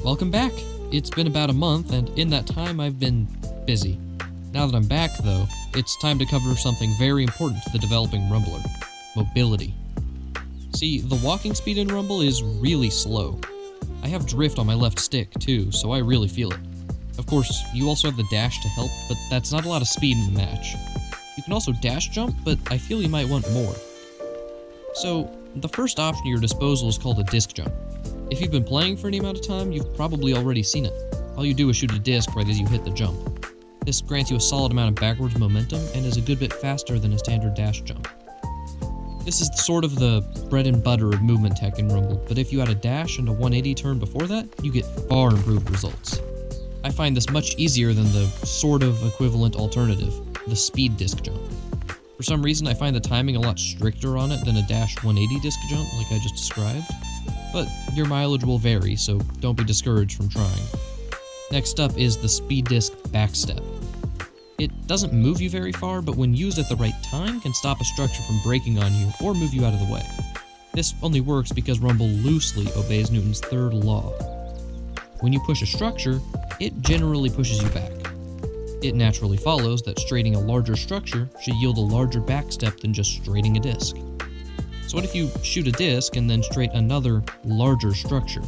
Welcome back! It's been about a month, and in that time I've been busy. Now that I'm back, though, it's time to cover something very important to the developing Rumbler: mobility. See, the walking speed in Rumble is really slow. I have drift on my left stick, too, so I really feel it. Of course, you also have the dash to help, but that's not a lot of speed in the match. You can also dash jump, but I feel you might want more. So, the first option at your disposal is called a disc jump. If you've been playing for any amount of time, you've probably already seen it. All you do is shoot a disc right as you hit the jump. This grants you a solid amount of backwards momentum and is a good bit faster than a standard dash jump. This is sort of the bread and butter of movement tech in Rumble, but if you add a dash and a 180 turn before that, you get far improved results. I find this much easier than the sort of equivalent alternative, the speed disc jump. For some reason, I find the timing a lot stricter on it than a dash 180 disc jump like I just described, but your mileage will vary, so don't be discouraged from trying. Next up is the speed disc backstep. It doesn't move you very far, but when used at the right time can stop a structure from breaking on you or move you out of the way. This only works because Rumble loosely obeys Newton's third law. When you push a structure, it generally pushes you back. It naturally follows that straightening a larger structure should yield a larger backstep than just straightening a disc. So what if you shoot a disc and then straight another, larger structure?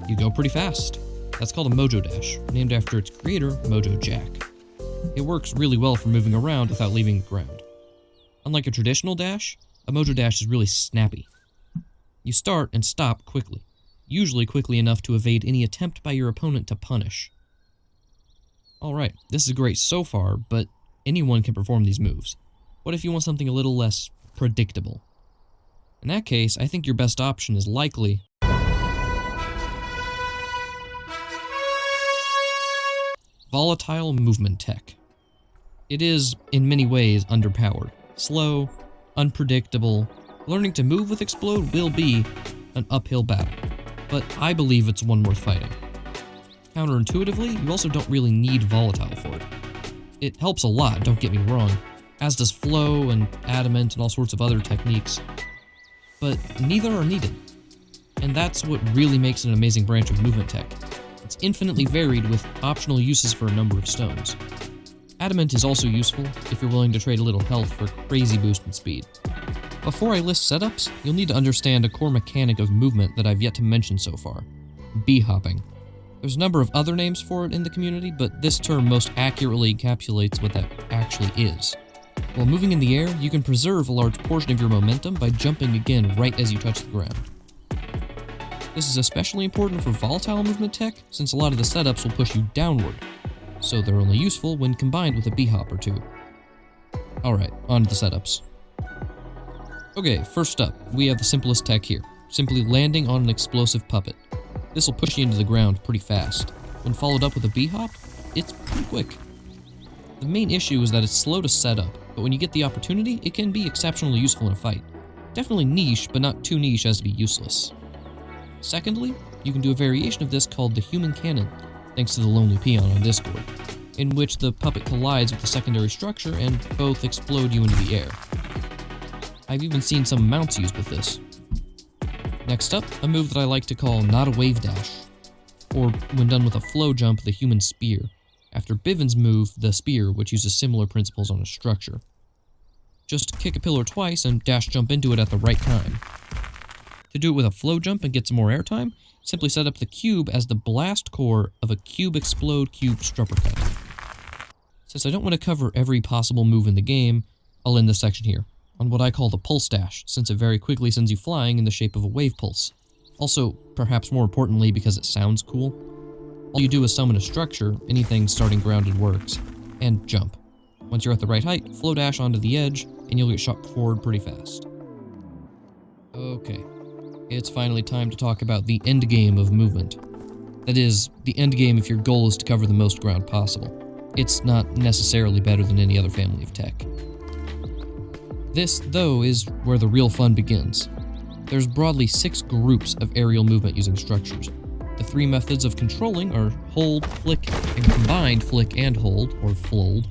You go pretty fast. That's called a mojo dash, named after its creator, Mojo Jack. It works really well for moving around without leaving the ground. Unlike a traditional dash, a mojo dash is really snappy. You start and stop quickly, usually quickly enough to evade any attempt by your opponent to punish. Alright, this is great so far, but anyone can perform these moves. What if you want something a little less predictable? In that case, I think your best option is likely Volatile movement tech. It is, in many ways, underpowered. Slow, unpredictable. Learning to move with Explode will be an uphill battle, but I believe it's one worth fighting. Counterintuitively, you also don't really need Volatile for it. It helps a lot, don't get me wrong, as does Flow and Adamant and all sorts of other techniques, but neither are needed. And that's what really makes it an amazing branch of movement tech. It's infinitely varied with optional uses for a number of stones. Adamant is also useful if you're willing to trade a little health for a crazy boost in speed. Before I list setups, you'll need to understand a core mechanic of movement that I've yet to mention so far: B-hopping. There's a number of other names for it in the community, but this term most accurately encapsulates what that actually is. While moving in the air, you can preserve a large portion of your momentum by jumping again right as you touch the ground. This is especially important for volatile movement tech, since a lot of the setups will push you downward, so they're only useful when combined with a B-hop or two. Alright, on to the setups. Okay, first up, we have the simplest tech here, simply landing on an explosive puppet. This will push you into the ground pretty fast. When followed up with a B-hop, it's pretty quick. The main issue is that it's slow to set up, but when you get the opportunity, it can be exceptionally useful in a fight. Definitely niche, but not too niche as to be useless. Secondly, you can do a variation of this called the human cannon, thanks to the Lonely Peon on Discord, in which the puppet collides with the secondary structure and both explode you into the air. I've even seen some mounts used with this. Next up, a move that I like to call not a wave dash, or when done with a flow jump, the human spear, after Bivens' move, the spear, which uses similar principles on a structure. Just kick a pillar twice and dash jump into it at the right time. To do it with a flow jump and get some more airtime, simply set up the cube as the blast core of a cube explode cube struppercut. Since I don't want to cover every possible move in the game, I'll end this section here, on what I call the pulse dash, since it very quickly sends you flying in the shape of a wave pulse. Also, perhaps more importantly because it sounds cool, all you do is summon a structure, anything starting grounded works, and jump. Once you're at the right height, flow dash onto the edge, and you'll get shot forward pretty fast. Okay. It's finally time to talk about the endgame of movement. That is, the endgame if your goal is to cover the most ground possible. It's not necessarily better than any other family of tech. This, though, is where the real fun begins. There's broadly 6 groups of aerial movement using structures. The 3 methods of controlling are hold, flick, and combined flick and hold, or flold.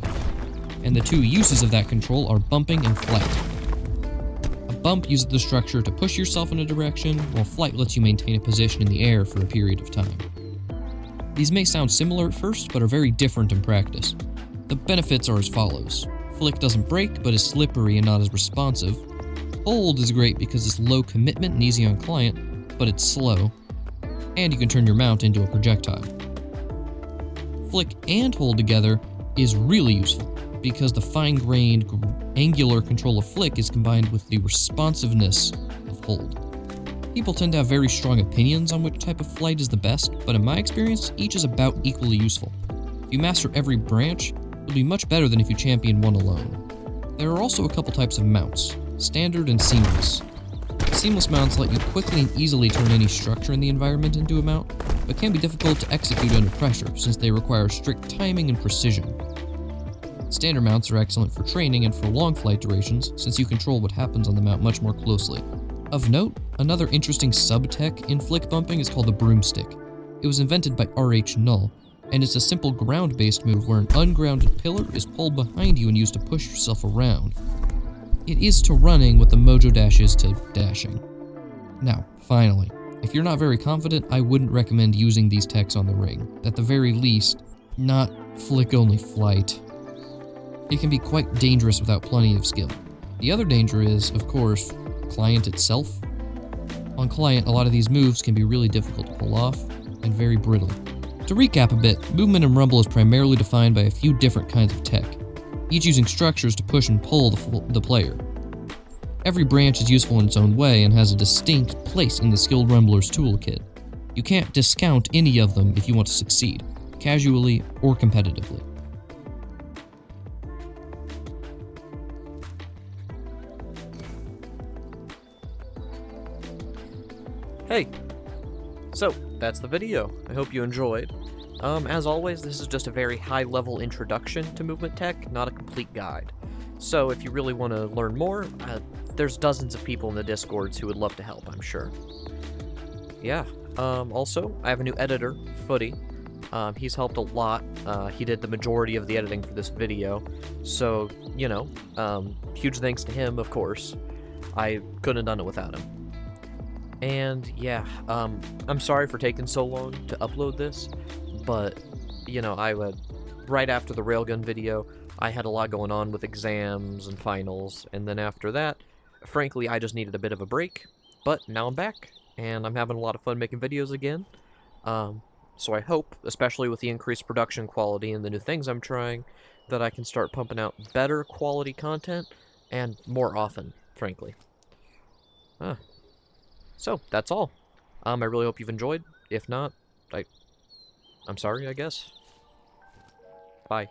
And the 2 uses of that control are bumping and flight. A bump uses the structure to push yourself in a direction, while flight lets you maintain a position in the air for a period of time. These may sound similar at first, but are very different in practice. The benefits are as follows. Flick doesn't break, but is slippery and not as responsive. Hold is great because it's low commitment and easy on client, but it's slow. And you can turn your mount into a projectile. Flick and hold together is really useful, because the fine-grained, angular control of flick is combined with the responsiveness of hold. People tend to have very strong opinions on which type of flight is the best, but in my experience, each is about equally useful. If you master every branch, you'll be much better than if you champion one alone. There are also a couple types of mounts, standard and seamless. Seamless mounts let you quickly and easily turn any structure in the environment into a mount, but can be difficult to execute under pressure since they require strict timing and precision. Standard mounts are excellent for training and for long flight durations, since you control what happens on the mount much more closely. Of note, another interesting sub-tech in flick bumping is called the broomstick. It was invented by R.H. Null, and it's a simple ground-based move where an ungrounded pillar is pulled behind you and used to push yourself around. It is to running what the mojo dash is to dashing. Now, finally, if you're not very confident, I wouldn't recommend using these techs on the ring. At the very least, not flick-only flight. It can be quite dangerous without plenty of skill. The other danger is, of course, client itself. On client, a lot of these moves can be really difficult to pull off, and very brittle. To recap a bit, movement in Rumble is primarily defined by a few different kinds of tech, each using structures to push and pull the player. Every branch is useful in its own way and has a distinct place in the skilled Rumbler's toolkit. You can't discount any of them if you want to succeed, casually or competitively. Hey, so that's the video. I hope you enjoyed. As always, this is just a very high-level introduction to movement tech, not a complete guide. So if you really want to learn more, there's dozens of people in the Discords who would love to help, I'm sure. Yeah, also, I have a new editor, Footy. He's helped a lot. He did the majority of the editing for this video, so, you know, huge thanks to him, of course. I couldn't have done it without him. And yeah, I'm sorry for taking so long to upload this, but, you know, right after the railgun video, I had a lot going on with exams and finals, and then after that, frankly, I just needed a bit of a break, but now I'm back, and I'm having a lot of fun making videos again. So I hope, especially with the increased production quality and the new things I'm trying, that I can start pumping out better quality content, and more often, frankly. So, that's all. I really hope you've enjoyed. If not, I'm sorry, I guess. Bye.